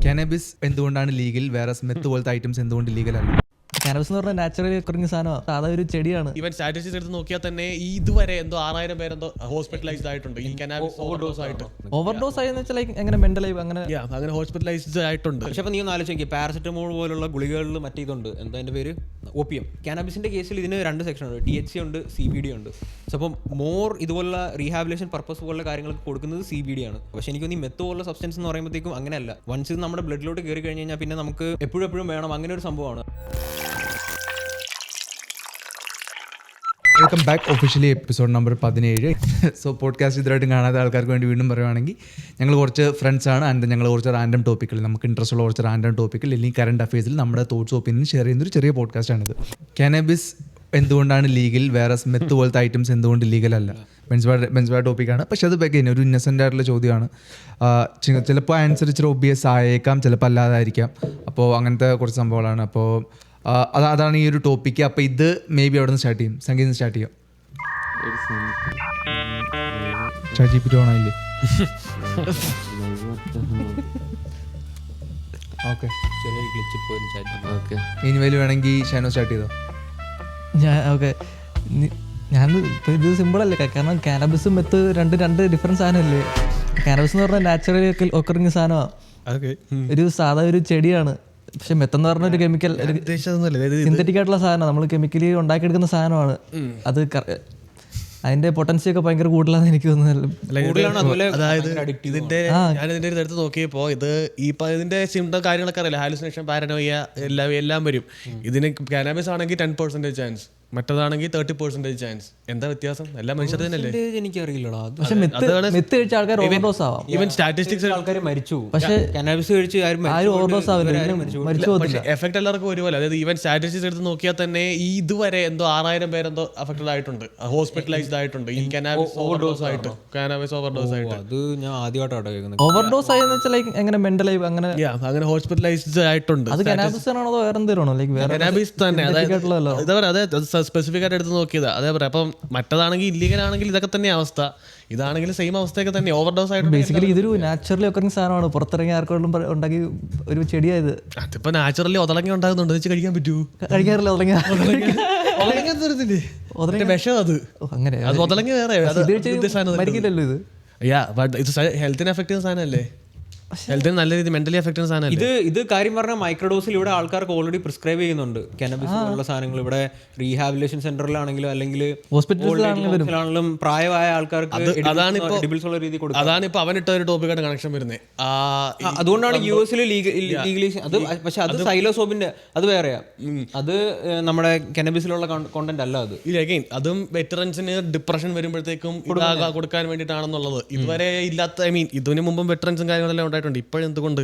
Cannabis എന്തുകൊണ്ടാണ് legal, വേറെ Smith പോലത്തെ ഐറ്റംസ് എന്തുകൊണ്ട് ലീഗൽ അല്ല? കാനബിസ് എന്ന് പറഞ്ഞാൽ നാച്ചുറലി കുറഞ്ഞ സാധനമാണ്. സാധാ ഒരു ചെടിയാണ്. ഈവൻ സ്റ്റാറ്റിസ്റ്റിക്സ് എടുത്ത് നോക്കിയാൽ തന്നെ ഈ ഇതുവരെ എന്തോ 6000 പേരെന്തോ ഹോസ്പിറ്റലൈസ്ഡ് ആയിട്ടുണ്ട് ഈ കാനബിസ് ഓവർഡോസ് ആയിട്ട്. ഓവർഡോസ് ആയെന്ന് വെച്ചാൽ എങ്ങനെ മെന്റലായി അങ്ങനെ അങ്ങനെ ഹോസ്പിറ്റലൈസ്ഡ് ആയിട്ടുണ്ട്. പക്ഷെ അപ്പോൾ നീ ഒന്ന് ആലോചിക്കുക, പാരസെറ്റമോൾ പോലുള്ള ഗുളികകളിൽ മറ്റേ ഇതുണ്ട്, എന്താ അതിൻ്റെ പേര്, ഓപ്പിയം. കാനബിസിൻ്റെ കേസിൽ ഇതിന് 2 സെക്ഷൻ ഉണ്ട്, THC ഉണ്ട്, CBD ഉണ്ട്. സോ അപ്പം മോർ ഇതുപോലുള്ള റീഹാബിലേഷൻ പർപ്പസ് പോലുള്ള കാര്യങ്ങൾക്ക് കൊടുക്കുന്നത് CBD ആണ്. പക്ഷേ എനിക്ക് ഈ മെത്ത് പോലുള്ള സബ്സ്റ്റൻസ് എന്ന് പറയുമ്പോഴത്തേക്കും അങ്ങനെയല്ല. വൺസ് ഇത് നമ്മുടെ ബ്ലഡിലോട്ട് കയറി കഴിഞ്ഞ് കഴിഞ്ഞാൽ പിന്നെ നമുക്ക് എപ്പോഴും വേണം, അങ്ങനെ ഒരു സംഭവമാണ്. Welcome back, officially episode number 17. So podcast ഇതുവരായിട്ടും കാണാത്ത ആൾക്കാർക്ക് വേണ്ടി വീണ്ടും പറയുവാണെങ്കിൽ ഞങ്ങൾ കുറച്ച് ഫ്രണ്ട്സാണ്. ആൻഡ് ഞങ്ങൾ കുറച്ച് റാൻഡം ടോപ്പിക്കിൽ, നമുക്ക് ഇൻട്രസ്റ്റ് ഉള്ള കുറച്ച് റാൻഡം ടോപ്പിക്കിൽ അല്ലെങ്കിൽ കറണ്ട് അഫയേഴ്സിൽ നമ്മുടെ തോട്ട്സ് ഒപ്പീനിയൻ ഷെയർ ചെയ്യുന്നൊരു ചെറിയ പോഡ്കാസ്റ്റാണിത്. കാനബിസ് എന്തുകൊണ്ടാണ് ലീഗൽ, വേറെ സ്മിത്ത് പോലത്തെ ഐറ്റംസ് എന്തുകൊണ്ട് ലീഗൽ അല്ല? ബെൻസ്ബാ ടോപ്പിക്കാണ്. പക്ഷേ അത് ബെഗൈൻ ഒരു ഇന്നസെൻ്റ് ആയിട്ടുള്ള ചോദ്യമാണ്. ചിലപ്പോൾ ആൻസർ ഇച്ചിരി ഒബ്വിയസ് ആയേക്കാം, ചിലപ്പോൾ അല്ലാതായിരിക്കാം. അപ്പോൾ അങ്ങനത്തെ കുറച്ച് സംഭവങ്ങളാണ്. അപ്പോൾ അതാണ് ഈ ഒരു ടോപ്പിക്ക്. അപ്പോൾ ഇത് മേ ബി അവിടെ നിന്ന് സ്റ്റാർട്ട് ചെയ്യും. സംഗീതം സ്റ്റാർട്ട് ചെയ്യാം. ChatGPT ഓണായില്ലേ? ഓക്കെ, ചെറിയൊരു ഗ്ലിച്ച് പോയി ചാറ്റ്. ഓക്കെ, ഇനി വലിയ വേണമെങ്കിൽ ഷാനോ സ്റ്റാർട്ട് ചെയ്തോ. ഞാൻ ഇപ്പോൾ ഇത് സിമ്പിളല്ലേ, കാരണം കാനബിസും മെത്ത് രണ്ട് ഡിഫറൻറ്റ് സാധനമല്ലേ. കാനബിസ് എന്ന് പറഞ്ഞാൽ നാച്ചുറലി ഒക്കറിങ് സാധനമാണ്, ഒരു സാധാ ഒരു ചെടിയാണ്. പക്ഷെ മെത്തെന്ന് പറഞ്ഞ ഒരു കെമിക്കൽ, സിന്തറ്റിക് ആയിട്ടുള്ള സാധനമാണ്, നമ്മൾ കെമിക്കലി ഉണ്ടാക്കിയെടുക്കുന്ന സാധനമാണ്. അത് അതിന്റെ പൊട്ടൻഷ്യൽ ഒക്കെ ഭയങ്കര കൂടുതലാണെന്ന് എനിക്ക് തോന്നുന്നത്. അതായത് ഇതിന്റെ ഞാനിതിന്റെ അടുത്ത് നോക്കിയപ്പോ ഇതിന്റെ സിംറ്റം കാര്യങ്ങളൊക്കെ അറിയില്ല, ഹാലുസിനേഷൻ, പാരനോയ എല്ലാം വരും. ഇതിന് കാനബിസ് ആണെങ്കിൽ 10% ചാൻസ്, മറ്റേതാണെങ്കിൽ 30% ചാൻസ്. എന്താ വ്യത്യാസം? എല്ലാം മനുഷ്യർ തന്നെയല്ലേ? എനിക്കറിയില്ലടാ. പക്ഷെ മെത്ത് കഴിച്ച ആൾക്കാർ ഓവർഡോസ് ആവാം. ഈവൻ സ്റ്റാറ്റിസ്റ്റിക്സ് ആൾക്കാർ മരിച്ചു, പക്ഷേ കാനബിസ് കഴിച്ച് ആരും ഓവർഡോസ് ആവില്ല, മരിച്ചു പോകത്തില്ല. എഫക്ട് എല്ലാവർക്കും ഒരുപോലെ. അതായത് ഈവൻ സ്റ്റാറ്റിസ്റ്റിക്സ് എടുത്ത് നോക്കിയാൽ തന്നെ ഈ ഇതുവരെ എന്തോ 6000 പേരെന്തോ അഫക്റ്റഡ് ആയിട്ടുണ്ട്, ഹോസ്പിറ്റലൈസ്ഡ് ആയിട്ടുണ്ട് ഈ കാനബിസ് ഓവർഡോസ് ആയിട്ട്. അത് ഞാൻ ആദ്യമായിട്ടാണ് കേൾക്കുന്നത്. ഓവർഡോസ് ആയെന്ന് വെച്ചാൽ എങ്ങനെ മെന്റലായി അങ്ങനെ ഹോസ്പിറ്റലൈസ്ഡ് ആയിട്ടുണ്ട്. അത് കാനബിസ് ആണോ അതോ വേറെ എന്തെങ്കിലും ആണോ? കാനബിസ് തന്നെ. അതായത് സ്പെസിഫിക് ആയിട്ട് എടുത്ത് നോക്കിയതാ. അതേപോലെ അപ്പം മറ്റേതാണെങ്കിൽ ഇല്ലീഗൽ ആണെങ്കിൽ ഇതൊക്കെ തന്നെ അവസ്ഥ, ഇതാണെങ്കിൽ സെയിം അവസ്ഥയൊക്കെ തന്നെ, ഓവർഡോസ് ആയിട്ട്. ബേസിക്കലി ഇതൊരു നാച്ചുറലി ഒക്കെ സാധനമാണ്, പുറത്തിറങ്ങി ആർക്കും ഉണ്ടാക്കി ഒരു ചെടിയായത്. അതിപ്പോ നാച്ചുറലി ഒതളങ്ങി ഉണ്ടാകുന്നുണ്ട്, വെച്ച് കഴിക്കാൻ പറ്റൂ? കഴിക്കാറില്ല. വിഷം അത്. അങ്ങനെ അത് ഒതളങ്ങി വേറെ മരിക്കില്ലല്ലോ ഇത്. ഹെൽത്തിന് എഫക്ട് ചെയ്യുന്ന സാധനമല്ലേ, ഹെൽത്തിന് നല്ല രീതിയിൽ മെന്റലി എഫക്ട് ചെയ്യുന്ന സാധനമല്ലേ ഇത്. കാര്യം പറഞ്ഞാൽ മൈക്രോഡോസിൽ ഇവിടെ ആൾക്കാർക്ക് ഓൾറെഡി പ്രിസ്ക്രൈബ് ചെയ്യുന്നുണ്ട് കാനബിസ് പോലുള്ള സാധനങ്ങൾ. ഇവിടെ റീഹാബിലേഷൻ സെന്ററിലാണെങ്കിലും അല്ലെങ്കിൽ ഹോസ്പിറ്റലിലാണെങ്കിലും പ്രായമായ ആൾക്കാർക്ക് രീതി കൊടുക്കും. അതാണിപ്പോ അവനിട്ട ഒരു ടോപ്പിക്കായിട്ട് കണക്ഷൻ വരുന്നത്. അതുകൊണ്ടാണ് US ലീഗലൈസ് അത്. പക്ഷെ അത് സൈലോസോബിന്റെ അത് വേറെയാ, അത് നമ്മുടെ കാനബിസിലുള്ള കോണ്ടന്റ് അല്ല. അത് അതും വെറ്ററൻസിന് ഡിപ്രഷൻ വരുമ്പോഴത്തേക്കും കൊടുക്കാൻ വേണ്ടിയിട്ടാണെന്നുള്ളത് ഇതുവരെ ഇല്ലാത്ത. ഇതിനു മുമ്പും വെറ്ററൻസും കാര്യങ്ങളെല്ലാം ഉണ്ടായിട്ടുണ്ട്. ഇപ്പോഴെന്തുകൊണ്ട്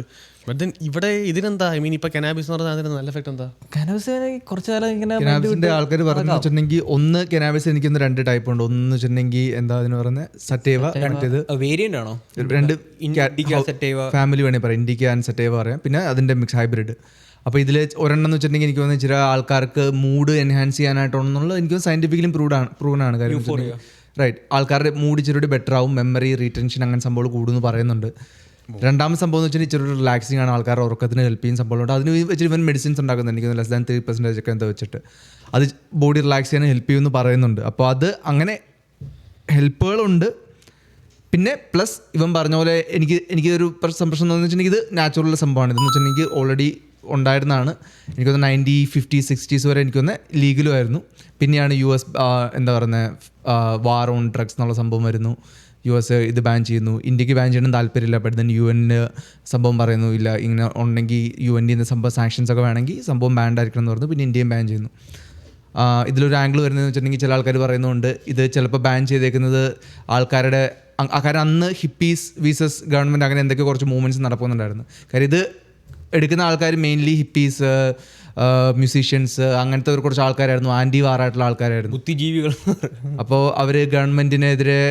ഇവിടെ ഇതിനെന്താ? ഇപ്പൊ കനാബിസ് എന്ന് പറഞ്ഞാൽ നല്ല എഫക്ട് എന്താ? കനാബിസിന്റെ ആൾക്കാർ പറഞ്ഞു വെച്ചിട്ടുണ്ടെങ്കിൽ, ഒന്ന് കനാബിസ് എനിക്കൊന്ന് 2 ടൈപ്പ് ഉണ്ട്. ഒന്ന് വെച്ചിട്ടുണ്ടെങ്കിൽ എന്താ അതിന് പറയുന്നത്, സറ്റേവ. വേരിയന്റ് ആണോ? 2 ഫാമിലി വേണമെങ്കിൽ പറയാം, ഇൻഡിക്ക ആൻഡ് സറ്റേവ പറയാം. പിന്നെ അതിന്റെ മിക്സ് ഹൈബ്രിഡ്. അപ്പോൾ ഇതിൽ ഒരെണ്ണം എന്ന് വെച്ചിട്ടുണ്ടെങ്കിൽ എനിക്ക് തോന്നുന്നത് ചില ആൾക്കാർക്ക് മൂഡ് എൻഹാൻസ് ചെയ്യാനായിട്ടാണെന്നുള്ളത് എനിക്ക് സയന്റിഫിക്കലി പ്രൂവൺ ആണ് കാര്യം. റൈറ്റ്, ആൾക്കാരുടെ മൂഡ് ഇച്ചിരി ബെറ്റർ ആവും, മെമ്മറി, റീറ്റൻഷൻ, അങ്ങനെ സംഭവം കൂടുമെന്ന് പറയുന്നുണ്ട്. രണ്ടാമത് സംഭവം എന്ന് വെച്ചാൽ ഇച്ചിരി റിലാക്സിങ് ആണ്, ആൾക്കാരുടെ ഉറക്കത്തിന് ഹെൽപ്പ് ചെയ്യുന്ന സംഭവമുണ്ട്. അതിന് വെച്ചിട്ട് ഇവൻ മെഡിസിൻസ് ഉണ്ടാക്കുന്നുണ്ട്, എനിക്ക് ലെസ് ദാൻ 3% ഒക്കെ എന്താ വെച്ചിട്ട് അത് ബോഡി റിലാക്സ് ചെയ്യാൻ ഹെൽപ്പ് ചെയ്യുമെന്ന് പറയുന്നുണ്ട്. അപ്പോൾ അത് അങ്ങനെ ഹെൽപ്പുകളുണ്ട്. പിന്നെ പ്ലസ് ഇവൻ പറഞ്ഞ പോലെ എനിക്കൊരു പ്രശ്നം എന്ന് വെച്ചിട്ടുണ്ടെങ്കിൽ ഇത് നാച്ചുറൽ സംഭവമാണ്. ഇതെന്ന് വെച്ചിട്ടുണ്ടെങ്കിൽ ഓൾറെഡി ഉണ്ടായിരുന്നതാണ്. എനിക്കൊന്ന് 1950s 60s വരെ എനിക്കൊന്ന് ലീഗലും ആയിരുന്നു. പിന്നെയാണ് US എന്താ പറയുന്നത്, വാർ ഓൺ ഡ്രഗ്സ് എന്നുള്ള സംഭവം വരുന്നു. US ഇത് ബാൻ ചെയ്യുന്നു. ഇന്ത്യക്ക് ബാൻ ചെയ്യണം താല്പര്യമില്ല. പെട്ടെന്ന് തന്നെ UN സംഭവം പറയുന്നു, ഇല്ല ഇങ്ങനെ ഉണ്ടെങ്കിൽ UN സംഭവം സാങ്ഷൻസ് ഒക്കെ വേണമെങ്കിൽ സംഭവം ബാൻഡ് ആയിരിക്കണം എന്ന് പറഞ്ഞു. പിന്നെ ഇന്ത്യയും ബാൻ ചെയ്യുന്നു. ഇതിലൊരു ആംഗിൾ വരുന്നതെന്ന് വെച്ചിട്ടുണ്ടെങ്കിൽ ചില ആൾക്കാർ പറയുന്നുണ്ട് ഇത് ചിലപ്പോൾ ബാൻ ചെയ്തേക്കുന്നത് ആൾക്കാരുടെ കാരണം അന്ന് ഹിപ്പീസ് വീസസ് ഗവൺമെൻറ് അങ്ങനെ എന്തൊക്കെ കുറച്ച് മൂവ്മെൻറ്റ്സ് നടക്കുന്നുണ്ടായിരുന്നു. കാര്യം ഇത് എടുക്കുന്ന ആൾക്കാർ മെയിൻലി ഹിപ്പീസ്, മ്യൂസീഷ്യൻസ്, അങ്ങനത്തെ കുറച്ച് ആൾക്കാരായിരുന്നു, ആൻറ്റി വാറായിട്ടുള്ള ആൾക്കാരായിരുന്നു, ബുദ്ധിജീവികൾ. അപ്പോൾ അവർ ഗവൺമെൻറ്റിനെതിരെ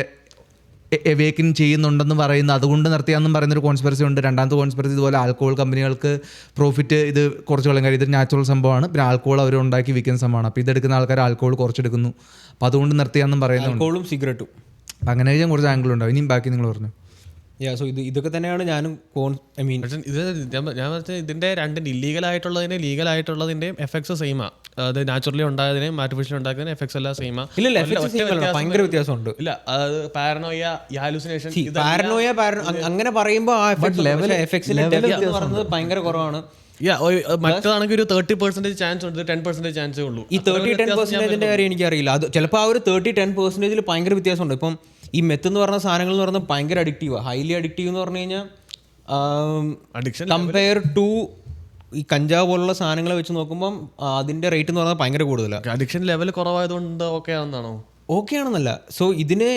എവേക്കൻ ചെയ്യുന്നുണ്ടെന്ന് പറയുന്നു, അതുകൊണ്ട് നിർത്തിയാന്നും പറയുന്നൊരു കോൺസ്പിറസി ഉണ്ട്. രണ്ടാമത്തെ കോൺസ്പിറസി ഇതുപോലെ ആൽക്കഹോൾ കമ്പനികൾക്ക് പ്രോഫിറ്റ് ഇത് കുറച്ച് കളയാൻ കാര്യം, ഇത് നാച്ചുറൽ സംഭവമാണ്. പിന്നെ ആൽക്കഹോൾ അവർ ഉണ്ടാക്കി വിൽക്കുന്ന സംഭവമാണ്. അപ്പോൾ ഇതെടുക്കുന്ന ആൾക്കാർ ആൽക്കഹോൾ കുറച്ചെടുക്കുന്നു, അപ്പോൾ അതുകൊണ്ട് നിർത്തിയാന്നും പറയുന്നുണ്ട്. ആൽക്കഹോളും സിഗരറ്റും അങ്ങനെ കുറച്ച് ആംഗിൾ ഉണ്ടാവും. ഇനിയും ബാക്കി നിങ്ങൾ പറഞ്ഞു. സോ ഇതൊക്കെ തന്നെയാണ് ഞാനും ഐ മീൻ പക്ഷേ ഇത് ഞാൻ പറഞ്ഞാൽ ഇതിന്റെ രണ്ടിന്റെ ഇല്ലീഗൽ ആയിട്ടുള്ളതിന്റെ ലീഗൽ ആയിട്ടുള്ളതിന്റെയും എഫക്ട്സ് സെയിമാ. അത് നാച്ചുറലി ഉണ്ടായതിനെയും ആർട്ടിഫിഷ്യൽ ഉണ്ടാക്കുന്നതിനും എഫക്ട്സ് എല്ലാം സെയിമാ. ഇല്ല ഭയങ്കര വ്യത്യാസമുണ്ട്. ഇല്ല അത് പാരനോയ, ഹാലുസിനേഷൻ, പാരനോയ അങ്ങനെ പറയുമ്പോൾ ആ എഫക്ട്സിന്റെ ഡെപ്ത് എന്ന് പറയുന്നത് ഭയങ്കര കുറവാണ്. മറ്റേതാണെങ്കിൽ ഒരു 30% ചാൻസ് ഉണ്ട്, 10% ചാൻസേ ഉള്ളൂ. ഈ 30-10% കാര്യം എനിക്കറിയില്ല. അത് ചിലപ്പോൾ ആ ഒരു 30-10% ഭയങ്കര വ്യത്യാസമുണ്ട്. ഇപ്പം ഈ മെത്ത് എന്ന് പറഞ്ഞ സാധനങ്ങൾ എന്ന് പറഞ്ഞാൽ ഭയങ്കര അഡിക്റ്റീവാണ്, ഹൈലി അഡിക്റ്റീവ് എന്ന് പറഞ്ഞു കഴിഞ്ഞാൽ കമ്പയർ ടു ഈ കഞ്ചാവ് പോലുള്ള സാധനങ്ങളെ വെച്ച് നോക്കുമ്പോൾ അതിന്റെ റേറ്റ് എന്ന് പറഞ്ഞാൽ ഭയങ്കര കൂടുതലാണ്. അഡിക്ഷൻ ലെവൽ കുറവായതുകൊണ്ട് ഓക്കെ ആണെന്നാണോ? ഓക്കെ ആണെന്നല്ല. സോ ഇതിന്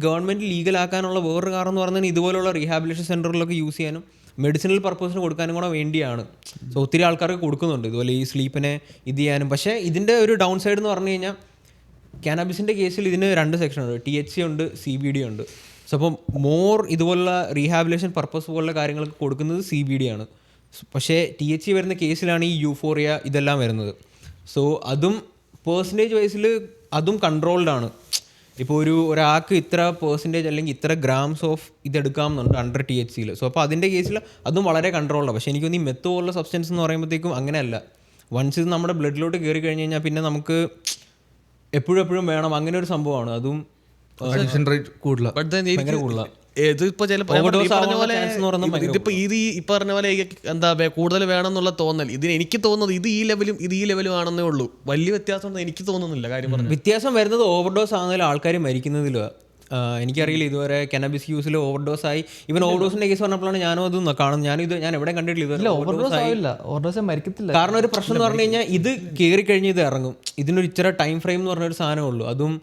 ഗവൺമെന്റ് ലീഗലാക്കാനുള്ള വേറൊരു കാരണം എന്ന് പറഞ്ഞാൽ ഇതുപോലുള്ള റീഹാബിലിറ്റേഷൻ സെന്ററിലൊക്കെ യൂസ് ചെയ്യാനും മെഡിസിനൽ പർപ്പസിന് കൊടുക്കാനും കൂടെ വേണ്ടിയാണ്. സോ ഒത്തിരി ആൾക്കാർക്ക് കൊടുക്കുന്നുണ്ട് ഇതുപോലെ ഈ സ്ലീപ്പിനെ ഇത് ചെയ്യാനും. പക്ഷേ ഇതിൻ്റെ ഒരു ഡൗൺ സൈഡ് എന്ന് പറഞ്ഞു കഴിഞ്ഞാൽ കാനബിസിൻ്റെ കേസിൽ ഇതിന് 2 സെക്ഷനുണ്ട്, THC ഉണ്ട്, CBD ഉണ്ട്. സോ അപ്പം ഇതുപോലുള്ള റീഹാബിലേഷൻ പർപ്പസ് പോലുള്ള കാര്യങ്ങൾക്ക് കൊടുക്കുന്നത് CBD ആണ്. പക്ഷേ THC വരുന്ന കേസിലാണ് ഈ യൂഫോറിയ ഇതെല്ലാം വരുന്നത്. സോ അതും പേഴ്സൻറ്റേജ് വൈസിൽ അതും കൺട്രോൾഡ് ആണ്. ഇപ്പോൾ ഒരാൾക്ക് ഇത്ര പെർസെൻറ്റേജ് അല്ലെങ്കിൽ ഇത്ര ഗ്രാംസ് ഓഫ് ഇതെടുക്കാമെന്നുണ്ട് അണ്ടർ THCയിൽ. സോ അപ്പോൾ അതിൻ്റെ കേസിൽ അതും വളരെ കൺട്രോൾഡാണ്. പക്ഷേ എനിക്ക് തോന്നി മെത്ത് പോലുള്ള സബ്സ്റ്റൻസ് എന്ന് പറയുമ്പോഴത്തേക്കും അങ്ങനെയല്ല. വൺസ് ഇത് നമ്മുടെ ബ്ലഡിലോട്ട് കയറി കഴിഞ്ഞ് കഴിഞ്ഞാൽ പിന്നെ നമുക്ക് എപ്പോഴും വേണം, അങ്ങനെ ഒരു സംഭവമാണ്. അതും അഡിക്ഷൻ റേറ്റ് കൂടുതലാണ്, ഭയങ്കര കൂടുതലാണ്. ഇതിപ്പോ ചിലപ്പോൾ പറഞ്ഞ പോലെ എന്താ കൂടുതൽ വേണം എന്നുള്ള തോന്നൽ ഇതിന് എനിക്ക് തോന്നുന്നത് ഇത് ഈ ലെവലും ആണെന്നേ ഉള്ളൂ. വലിയ വ്യത്യാസം എനിക്ക് തോന്നുന്നില്ല. കാര്യം പറഞ്ഞു വ്യത്യാസം വരുന്നത് ഓവർഡോസ് ആണെങ്കിലും ആൾക്കാർ മരിക്കുന്നതിലും. എനിക്കറിയില്ല ഇതുവരെ കനബിസ് യൂസിൽ ഓവർഡോസ് ആയി. ഇവൻ ഓവർഡോസിന്റെ കേസ് പറഞ്ഞപ്പോഴാണ് ഞാനും അത് കാണുന്നത്. ഞാൻ എവിടെ കണ്ടിട്ടില്ല മരിക്കത്തില്ല. കാരണം ഒരു പ്രശ്നം എന്ന് പറഞ്ഞു കഴിഞ്ഞാൽ ഇത് കയറി കഴിഞ്ഞ് ഇത് ഇറങ്ങും. ഇതിനൊരു ഇച്ചിരി ടൈം ഫ്രെയിം എന്ന് പറഞ്ഞൊരു സാധനമേ ഉള്ളൂ. അതും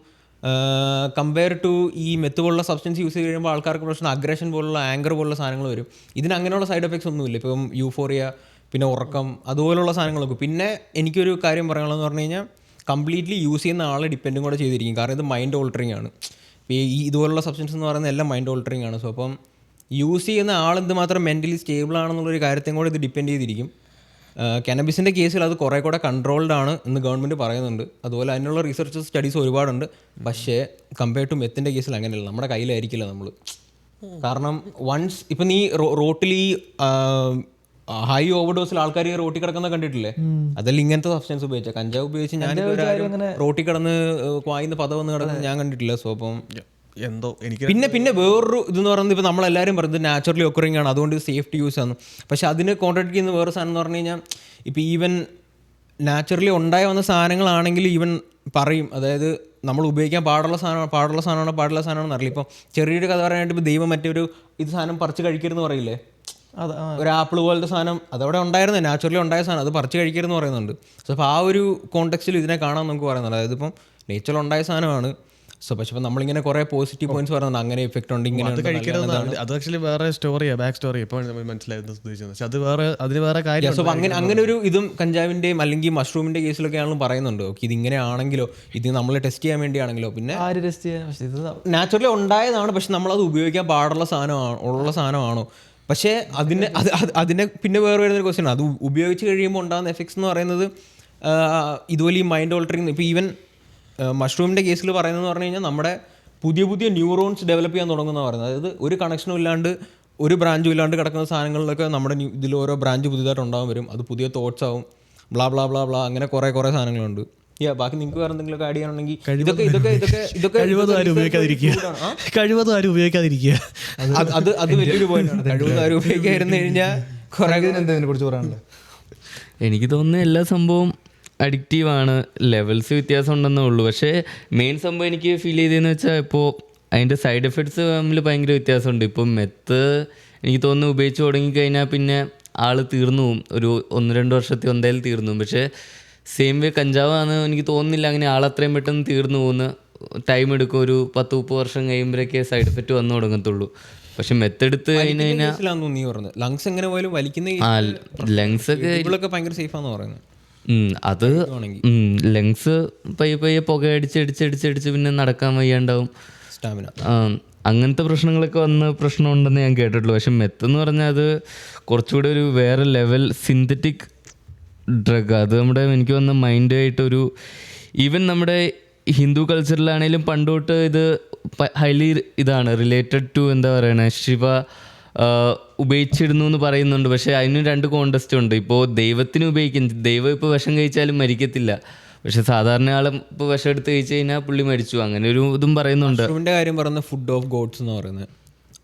കമ്പയർ ടു ഈ മെത്ത് പോലുള്ള സബ്സ്റ്റൻസ് യൂസ് ചെയ്ത് കഴിയുമ്പോൾ ആൾക്കാർക്ക് പ്രശ്നം അഗ്രഷൻ പോലുള്ള ആങ്കർ പോലുള്ള സാധനങ്ങൾ വരും. ഇതിന് അങ്ങനെയുള്ള സൈഡ് എഫക്ട്സ് ഒന്നുമില്ല. ഇപ്പം യൂഫോറിയ, പിന്നെ ഉറക്കം, അതുപോലുള്ള സാധനങ്ങളൊക്കെ. പിന്നെ എനിക്കൊരു കാര്യം പറയാനുള്ളതെന്ന് പറഞ്ഞു കഴിഞ്ഞാൽ കംപ്ലീറ്റ്ലി യൂസ് ചെയ്യുന്ന ആളെ ഡിപ്പെൻഡും കൂടെ ചെയ്തിരിക്കും. കാരണം ഇത് മൈൻഡ് ഓൾട്ടറിങ് ആണ്. ഈ ഇതുപോലുള്ള സബ്സ്റ്റൻസ് എന്ന് പറയുന്നത് എല്ലാം മൈൻഡ് ഓൾട്ടറിങ് ആണ്. സോ അപ്പം യൂസ് ചെയ്യുന്ന ആൾ എന്തുമാത്രം മെൻ്റലി സ്റ്റേബിൾ ആണെന്നുള്ളൊരു കാര്യത്തെയും കൂടെ ഇത് ഡിപ്പെൻഡ് ചെയ്തിരിക്കും. കാനബിസിൻ്റെ കേസിൽ അത് കുറേ കൂടെ കൺട്രോൾഡ് ആണ് എന്ന് ഗവൺമെൻറ് പറയുന്നുണ്ട്. അതുപോലെ അതിനുള്ള റിസർച്ച് സ്റ്റഡീസ് ഒരുപാടുണ്ട്. പക്ഷേ കമ്പയർ ടു മെത്തിൻ്റെ കേസിൽ അങ്ങനെയല്ല, നമ്മുടെ കയ്യിലായിരിക്കില്ല നമ്മൾ. കാരണം വൺസ് ഇപ്പം നീ റോട്ടിൽ ഈ ഹൈ ഓവർഡോസിൽ ആൾക്കാർ റോട്ടിൽ കിടക്കുന്ന കണ്ടിട്ടില്ലേ? അതെല്ലാം ഇങ്ങനത്തെ സബ്സ്റ്റൻസ് ഉപയോഗിച്ചാൽ. കഞ്ചാവ് ഉപയോഗിച്ച് ഞാൻ റോട്ടിൽ കിടന്ന് വായിന്ന് പദവെന്ന് കിടന്ന് ഞാൻ കണ്ടിട്ടില്ല. സോ അപ്പം എന്തോ എനിക്ക് പിന്നെ വേറൊരു ഇതെന്ന് പറയുന്നത് ഇപ്പോൾ നമ്മളെല്ലാവരും പറയുന്നത് നാച്ചുറലി ഒക്കറിങ് ആണ്, അതുകൊണ്ട് സേഫ്റ്റി യൂസ് ആണ്. പക്ഷെ അതിന് കോൺട്രാക്ട് ചെയ്യുന്ന വേറെ സാധനം എന്ന് പറഞ്ഞു കഴിഞ്ഞാൽ ഇപ്പോൾ ഈവൻ നാച്ചുറലി ഉണ്ടായി വന്ന സാധനങ്ങളാണെങ്കിൽ ഈവൻ പറയും, അതായത് നമ്മൾ ഉപയോഗിക്കാൻ പാടുള്ള സാധനമാണെന്ന് അറിയില്ല. ഇപ്പം ചെറിയൊരു കഥ പറയാനായിട്ട് ഇപ്പോൾ ദൈവം മറ്റൊരു ഇത് സാധനം പറിച്ച് കഴിക്കരുതെന്ന് പറയില്ലേ? ഒരു ആപ്പിൾ പോലത്തെ സാധനം അതവിടെ ഉണ്ടായിരുന്നു, നാച്ചുറലി ഉണ്ടായ സാധനം, അത് പറിച്ച് കഴിക്കരുതെന്ന് പറയുന്നുണ്ട്. സോ അപ്പോൾ ആ ഒരു കോണ്ടെക്സ്റ്റിൽ ഇതിനെ കാണാൻ നമുക്ക് പറയുന്നുണ്ട്. അതായത് ഇപ്പം നേച്ചുറൽ ഉണ്ടായ സാധനമാണ്. സോ പക്ഷെ ഇപ്പം നമ്മളിങ്ങനെ കുറേ പോസിറ്റീവ് പോയിന്റ്സ് പറയുന്നുണ്ട്, അങ്ങനെ എഫക്റ്റ് ഉണ്ട്, ഇങ്ങനെ അത് കഴിക്കരുതെന്നാണ്. അത് ആക്ച്വലി വേറെ സ്റ്റോറിയാണ്, ബാക്ക് സ്റ്റോറി. ഇപ്പോൾ മനസ്സിലായത് ഉദ്ദേശിച്ചത്. പക്ഷെ അത് അതിന് വേറെ കാര്യം. സോ അങ്ങനെ ഒരു ഇതും കഞ്ചാവിൻ്റെയും അല്ലെങ്കിൽ മഷ്റൂമിൻ്റെ കേസിലൊക്കെ ആണെങ്കിലും പറയുന്നുണ്ട്. ഓക്കെ, ഇതിങ്ങനെ ആണെങ്കിലോ, ഇത് നമ്മൾ ടെസ്റ്റ് ചെയ്യാൻ വേണ്ടിയാണെങ്കിലോ, പിന്നെ നാച്ചുറലി ഉണ്ടായതാണ് പക്ഷെ നമ്മളത് ഉപയോഗിക്കാൻ പാടുള്ള സാധനമാണോ? പക്ഷേ അതിനെ പിന്നെ വേറെ വരുന്നൊരു ക്വസ്റ്റ്യൻ, അത് ഉപയോഗിച്ച് കഴിയുമ്പോൾ ഉണ്ടാകുന്ന എഫക്ട്സ് എന്ന് പറയുന്നത് ഇതുപോലെ ഈ മൈൻഡ് ഓൾട്ടറിങ്. ഇപ്പോൾ ഈവൻ മഷ്റൂമിൻ്റെ കേസിൽ പറയുന്നതെന്ന് പറഞ്ഞു കഴിഞ്ഞാൽ നമ്മുടെ പുതിയ ന്യൂറോൺസ് ഡെവലപ്പ് ചെയ്യാൻ തുടങ്ങുന്ന പറയുന്നത്. അതായത് ഒരു കണക്ഷനും ഇല്ലാണ്ട്, ഒരു ബ്രാഞ്ചും ഇല്ലാണ്ട് കിടക്കുന്ന സാധനങ്ങളിലൊക്കെ നമ്മുടെ ഇതിൽ ഓരോ ബ്രാഞ്ച് പുതിയതായിട്ട് ഉണ്ടാകും വരും. അത് പുതിയ തോട്ട്സ് ആവും, ബ്ലാ ബ്ലാ ബ്ലാ ബ്ലാ, അങ്ങനെ കുറേ സാധനങ്ങളുണ്ട്. ബാക്കി നിങ്ങൾക്ക് വേറെ എന്തെങ്കിലും ആഡ് ചെയ്യാനുണ്ടെങ്കിൽ ഇതൊക്കെ കഴിവതും ആരും ഉപയോഗിക്കാതിരിക്കുക. അത് വലിയൊരു പോയിന്റാണ്. കഴിവതും ആരും ഉപയോഗിക്കാതിരുന്നു കഴിഞ്ഞാൽ കുറിച്ച് പറയാനുള്ളത് എനിക്ക് തോന്നുന്ന എല്ലാ സംഭവം അഡിക്റ്റീവാണ്, ലെവൽസ് വ്യത്യാസം ഉണ്ടെന്നേ ഉള്ളൂ. പക്ഷേ മെയിൻ സംഭവം എനിക്ക് ഫീൽ ചെയ്തതെന്ന് വെച്ചാൽ ഇപ്പോൾ അതിൻ്റെ സൈഡ് എഫക്ട്സ് തമ്മിൽ ഭയങ്കര വ്യത്യാസമുണ്ട്. ഇപ്പം മെത്ത് എനിക്ക് തോന്നുന്നു ഉപയോഗിച്ച് തുടങ്ങിക്കഴിഞ്ഞാൽ പിന്നെ ആൾ തീർന്നു പോകും, ഒരു 1-2 വർഷത്തിൽ എന്തായാലും തീർന്നു പോകും. പക്ഷേ സെയിം വേ കഞ്ചാവാണ് എനിക്ക് തോന്നുന്നില്ല അങ്ങനെ ആളത്രയും പെട്ടെന്ന് തീർന്നു പോകുന്ന. ടൈം എടുക്കും, ഒരു 10-30 വർഷം കഴിയുമ്പോഴേക്കേ സൈഡ് എഫക്റ്റ് വന്നു തുടങ്ങത്തുള്ളൂ. പക്ഷെ മെത്തെടുത്ത് കഴിഞ്ഞ് കഴിഞ്ഞാൽ ലങ്സ് എങ്ങനെ പോലും വലിക്കുന്ന ലങ്സ് ഒക്കെ ഭയങ്കര സേഫാന്ന് പറയുന്നത്. അത് ലങ്സ് പയ്യെ പുക അടിച്ച് പിന്നെ നടക്കാൻ വയ്യാണ്ടാവും, സ്റ്റാമിന, അങ്ങനത്തെ പ്രശ്നങ്ങളൊക്കെ പ്രശ്നമുണ്ടെന്ന് ഞാൻ കേട്ടിട്ടുള്ളൂ. പക്ഷെ മെത്ത് എന്ന് പറഞ്ഞാൽ അത് കുറച്ചുകൂടെ ഒരു വേറെ ലെവൽ സിന്തറ്റിക് ഡ്രഗ്. അത് നമ്മുടെ എനിക്ക് വന്ന മൈൻഡായിട്ടൊരു ഈവൻ നമ്മുടെ ഹിന്ദു കൾച്ചറിലാണെങ്കിലും പണ്ട് തൊട്ട് ഇത് ഹൈലി ഇതാണ് റിലേറ്റഡ് ടു എന്താ പറയണേ ശിവ ഉപയോഗിച്ചിരുന്നു എന്ന് പറയുന്നുണ്ട്. പക്ഷേ അതിന് 2 കോണ്ടസ്റ്റ് ഉണ്ട്. ഇപ്പോൾ ദൈവത്തിന് ഉപയോഗിക്കും, ദൈവം ഇപ്പോൾ വിഷം കഴിച്ചാലും മരിക്കത്തില്ല. പക്ഷെ സാധാരണ ആളും ഇപ്പോൾ വിഷം എടുത്ത് കഴിച്ച് കഴിഞ്ഞാൽ പുള്ളി മരിച്ചു, അങ്ങനെ ഒരു ഇതും പറയുന്നുണ്ട്. മഷ്റൂമിൻ്റെ കാര്യം പറയുന്നത് ഫുഡ് ഓഫ് ഗോഡ്സ് എന്ന് പറയുന്നത്.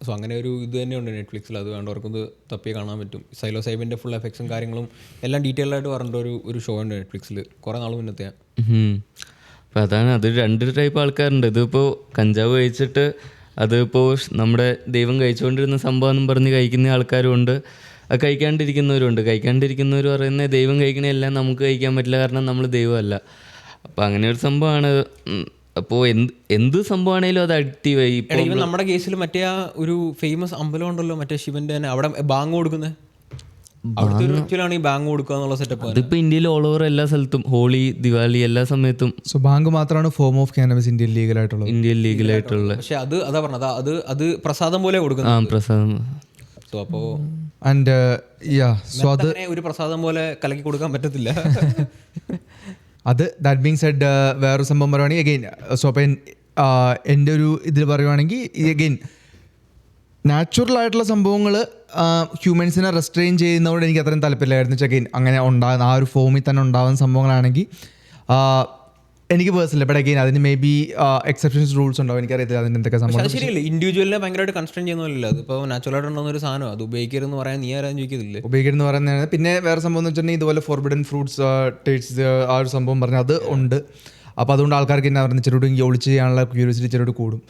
സോ അങ്ങനെ ഒരു ഇത് തന്നെയുണ്ട് നെറ്റ്ഫ്ലിക്സിൽ. അത് വേണ്ടവർക്കൊന്ന് തപ്പി കാണാൻ പറ്റും. സൈലോസൈബിൻ്റെ ഫുൾ എഫക്ട്സും കാര്യങ്ങളും എല്ലാം ഡീറ്റെയിൽ ആയിട്ട് പറഞ്ഞിട്ട് ഒരു ഷോ ഉണ്ട് നെറ്റ്ഫ്ലിക്സിൽ, കുറേ നാൾ മുന്നത്തെ. അപ്പം അതാണ്, അത് 2 ടൈപ്പ് ആൾക്കാരുണ്ട്. ഇതിപ്പോൾ കഞ്ചാവ് കഴിച്ചിട്ട് അതിപ്പോൾ നമ്മുടെ ദൈവം കഴിച്ചുകൊണ്ടിരുന്ന സംഭവം എന്നും പറഞ്ഞ് കഴിക്കുന്ന ആൾക്കാരും ഉണ്ട്, അത് കഴിക്കാണ്ടിരിക്കുന്നവരുണ്ട്. കഴിക്കാണ്ടിരിക്കുന്നവർ പറയുന്നത് ദൈവം കഴിക്കണതെല്ലാം നമുക്ക് കഴിക്കാൻ പറ്റില്ല, കാരണം നമ്മൾ ദൈവമല്ല. അപ്പോൾ അങ്ങനെ ഒരു സംഭവമാണ്. അപ്പോൾ എന്ത് സംഭവമാണേലും അത് അഡിക്റ്റീവായി. ഇപ്പം നമ്മുടെ കേസിൽ മറ്റേ ആ ഒരു ഫേമസ് അമ്പലം ഉണ്ടല്ലോ, മറ്റേ ശിവൻ്റെ തന്നെ, അവിടെ ബാങ്ക് കൊടുക്കുന്നത്, അവിടുത്തെ ഒരു റിച്വലാണ് ഈ ബാങ്ക് കൊടുക്കുക എന്നുള്ള സെറ്റപ്പ്. അതിപ്പോൾ ഇന്ത്യയിൽ ഓൾ ഓവർ എല്ലാ സ്ഥലത്തും ഹോളി, ദിവാലി എല്ലാ സമയത്തും. സോ ബാങ്ക് മാത്രമാണ് ഫോം ഓഫ് കാനബിസ് ഇന്ത്യയിൽ ലീഗലായിട്ടുള്ളത്. പക്ഷെ അതാ പറഞ്ഞത്, അത് പ്രസാദം പോലെ കൊടുക്കുന്നത്. പ്രസാദം. സോ അപ്പോൾ ആൻഡ് സോ അത് ഒരു പ്രസാദം പോലെ കലക്കി കൊടുക്കാൻ പറ്റത്തില്ല. അത് ദാറ്റ് ബീങ് സെഡ് വേറൊരു സംഭവം പറയുവാണെങ്കിൽ അഗെയിൻ, സോ അപ്പം എൻ്റെ ഒരു ഇതിൽ പറയുവാണെങ്കിൽ അഗെയിൻ നാച്ചുറൽ ആയിട്ടുള്ള സംഭവങ്ങൾ ഹ്യൂമൻസിനെ റെസ്ട്രെയിൻ ചെയ്യുന്നതുകൊണ്ട് എനിക്ക് അത്രയും താല്പര്യമില്ലായിരുന്നു. അഗെയിൻ അങ്ങനെ ഉണ്ടാകുന്ന ആ ഒരു ഫോമിൽ തന്നെ ഉണ്ടാകുന്ന സംഭവങ്ങളാണെങ്കിൽ എനിക്ക് പേഴ്സണലി, ബട്ട് അഗെയിൻ അതിന് മേ ബി എക്സെപ്ഷൻസ് റൂൾസ് ഉണ്ടാവും, എനിക്കറിയത്തില്ല അതിന് എന്തൊക്കെ സംഭവം. ശരിയല്ല, ഇൻഡിവിജ്വലിനെ ഭയങ്കരമായിട്ട് കൺസ്ട്രെയിൻ ചെയ്യുന്നില്ല. അതിപ്പോൾ നാച്ചുറലായിട്ട് ഉണ്ടാകുന്ന ഒരു സാധനം, അത് ഉപയോഗിക്കരുതെന്ന് പറയാൻ നീ ആരാന്ന് ചോദിക്കുന്നില്ലേ? ഉപയോഗിക്കരുതെന്ന് പറയുന്നതാണ്. പിന്നെ വേറെ സംഭവം എന്ന് വെച്ചിട്ടുണ്ടെങ്കിൽ ഇതുപോലെ ഫോർബിഡൻ ഫ്രൂട്ട്സ് ടേസ്റ്റ് ആ ഒരു സംഭവം പറഞ്ഞാൽ അത് ഉണ്ട്. അപ്പോൾ അതുകൊണ്ട് ആൾക്കാർക്ക് എന്നാ പറയുന്നത് ചെറുകൂടി ഒളിച്ച് ചെയ്യാനുള്ള ക്യൂരിയോസിറ്റി ചെറുകൂടി കൂടും.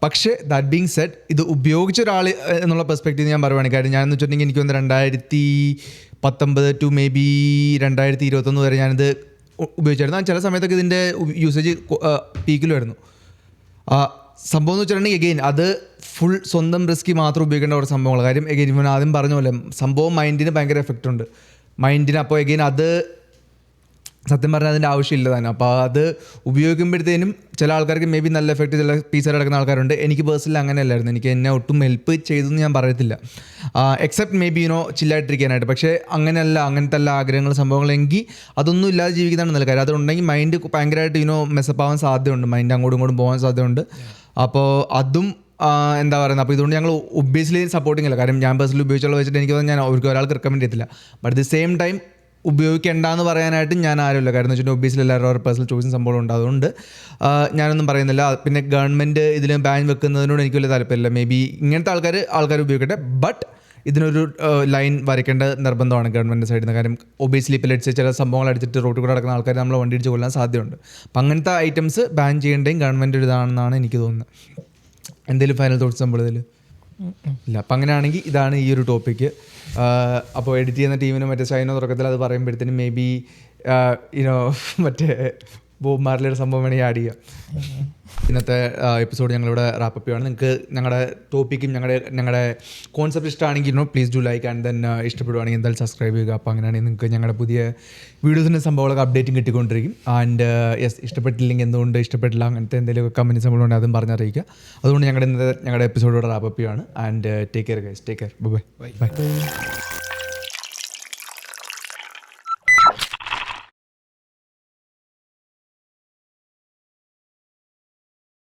പക്ഷേ ദാറ്റ് ബീങ് സെഡ്, ഇത് ഉപയോഗിച്ച ഒരാൾ എന്നുള്ള പെർസ്പെക്റ്റീവ് ഞാൻ പറയുവാണെങ്കിൽ, കാര്യം ഞാനെന്ന് വെച്ചിട്ടുണ്ടെങ്കിൽ എനിക്ക് വന്ന് 2019 ടു മേ ബി 2021 വരെ ഞാനിത് ഉപയോഗിച്ചായിരുന്നു. ചില സമയത്തൊക്കെ ഇതിൻ്റെ യൂസേജ് പീക്കിലുമായിരുന്നു. സംഭവം എന്ന് വെച്ചിട്ടുണ്ടെങ്കിൽ എഗെയിൻ അത് ഫുൾ സ്വന്തം റിസ്കി മാത്രം ഉപയോഗിക്കേണ്ട ഒരു സംഭവങ്ങൾ. കാര്യം എഗെയിൻ ഇവൻ ആദ്യം പറഞ്ഞ പോലെ സംഭവം മൈൻഡിന് ഭയങ്കര എഫക്റ്റ് ഉണ്ട് മൈൻഡിന്. അപ്പോൾ എഗെയിൻ അത് സത്യം പറഞ്ഞാൽ അതിൻ്റെ ആവശ്യമില്ല തന്നെ. അപ്പോൾ അത് ഉപയോഗിക്കുമ്പോഴത്തേനും ചില ആൾക്കാർക്ക് മേ ബി നല്ല എഫക്റ്റ്, ചില പീസർ എടുക്കുന്ന ആൾക്കാരുണ്ട്. എനിക്ക് പേഴ്സണലി അങ്ങനെയല്ലായിരുന്നു, എനിക്ക് എന്നെ ഒട്ടും ഹെൽപ്പ് ചെയ്തെന്ന് ഞാൻ പറയത്തില്ല, എക്സെപ്റ്റ് മേ ബി ചില്ലായിട്ടിരിക്കാനായിട്ട്. പക്ഷേ അങ്ങനെയല്ല, അങ്ങനത്തെ എല്ലാ ആഗ്രഹങ്ങൾ സംഭവങ്ങളെങ്കിൽ അതൊന്നും ഇല്ലാതെ ജീവിക്കുന്നതാണ് നല്ല കാര്യം. അതുണ്ടെങ്കിൽ മൈൻഡ് ഭയങ്കരമായിട്ട് മെസ്സപ്പാവാൻ സാധ്യതയുണ്ട്, മൈൻഡ് അങ്ങോട്ടും ഇങ്ങോട്ടും പോകാൻ സാധ്യതയുണ്ട്. അപ്പോൾ അതും എന്താ പറയുന്നത്. അപ്പോൾ ഇതുകൊണ്ട് ഞങ്ങൾ ഒബ്വിയസ്ലി സപ്പോർട്ടിങ് അല്ല, കാര്യം ഞാൻ പേഴ്സണലി ഉപയോഗിച്ചുള്ള വെച്ചിട്ട് എനിക്ക് ഞാൻ ഒരാൾക്ക് റെക്കമെൻഡ് ചെയ്യത്തില്ല. ബട്ട് ദി സെയിം ടൈം ഉപയോഗിക്കേണ്ടെന്ന് പറയാനായിട്ട് ഞാൻ ആരുമില്ല. കാരണം എന്ന് വെച്ചിട്ടുണ്ടെങ്കിൽ ഒബ്വിയസ്ലി എല്ലാവരും പേഴ്സണൽ ചോയ്സും സംഭവം ഉണ്ട്, അതുകൊണ്ട് ഞാനൊന്നും പറയുന്നില്ല. പിന്നെ ഗവൺമെൻറ് ഇതിൽ ബാൻ വെക്കുന്നതിനോട് എനിക്ക് വലിയ താല്പര്യമില്ല. മേ ബി ഇങ്ങനത്തെ ആൾക്കാർ ഉപയോഗിക്കട്ടെ, ബട്ട് ഇതിനൊരു ലൈൻ വരയ്ക്കേണ്ട നിർബന്ധമാണ് ഗവൺമെൻറ് സൈഡിൽ നിന്ന്. കാര്യം ഒബ്വിയസ്ലി ഇപ്പോൾ ലെറ്റ്സ് ചില സംഭവങ്ങൾ അടിച്ചിട്ട് റോട്ടിൽ കൂടെ നടക്കുന്ന ആൾക്കാർ നമ്മൾ വണ്ടി ഇടിച്ച് കൊല്ലാൻ സാധ്യതയുണ്ട്. അപ്പം അങ്ങനത്തെ ഐറ്റംസ് ബാൻ ചെയ്യേണ്ടതും ഗവൺമെൻറ് ഇതാണെന്നാണ് എനിക്ക് തോന്നുന്നത്. എന്തെങ്കിലും ഫൈനൽ തോട്ട്സ് നമ്മൾ ഇതിൽ ഇല്ല. അപ്പം അങ്ങനെയാണെങ്കിൽ ഇതാണ് ഈ ഒരു ടോപ്പിക്ക്. അപ്പോൾ എഡിറ്റ് ചെയ്യുന്ന ടീമിനും മറ്റേ ഷൈനോ തുടക്കത്തിൽ അത് പറയുമ്പോഴത്തേനും മേ ബി മറ്റേ ബോബ് മാർലിയുടെ സംഭവം വേണമെങ്കിൽ ആഡ് ചെയ്യാം. ഇന്നത്തെ എപ്പിസോഡ് ഞങ്ങളിവിടെ റാപ്പപ്പ് ചെയ്യുകയാണ്. നിങ്ങൾക്ക് ഞങ്ങളുടെ ടോപ്പിക്കും ഞങ്ങളുടെ കോൺസെപ്റ്റ് ഇഷ്ടമാണെങ്കിൽ please do like and then ഇഷ്ടപ്പെടുവാണെങ്കിൽ എന്തായാലും സബ്സ്ക്രൈബ് ചെയ്യുക. അപ്പോൾ അങ്ങനെയാണെങ്കിൽ നിങ്ങൾക്ക് ഞങ്ങളുടെ പുതിയ വീഡിയോസിൻ്റെ സംഭവങ്ങളൊക്കെ അപ്ഡേറ്റും കിട്ടിക്കൊണ്ടിരിക്കും. ആൻഡ് യെസ്, ഇഷ്ടപ്പെട്ടില്ലെങ്കിൽ എന്തുകൊണ്ട് ഇഷ്ടപ്പെട്ടില്ല അങ്ങനത്തെ എന്തെങ്കിലും കമൻറ്റ് സംഭവമുണ്ട് അതും പറഞ്ഞറിയിക്കുക. അതുകൊണ്ട് ഞങ്ങളുടെ എപ്പിസോഡ് ഇവിടെ റാപ്പപ്പ് ചെയ്യുകയാണ്. And take care guys, take care, bye bye.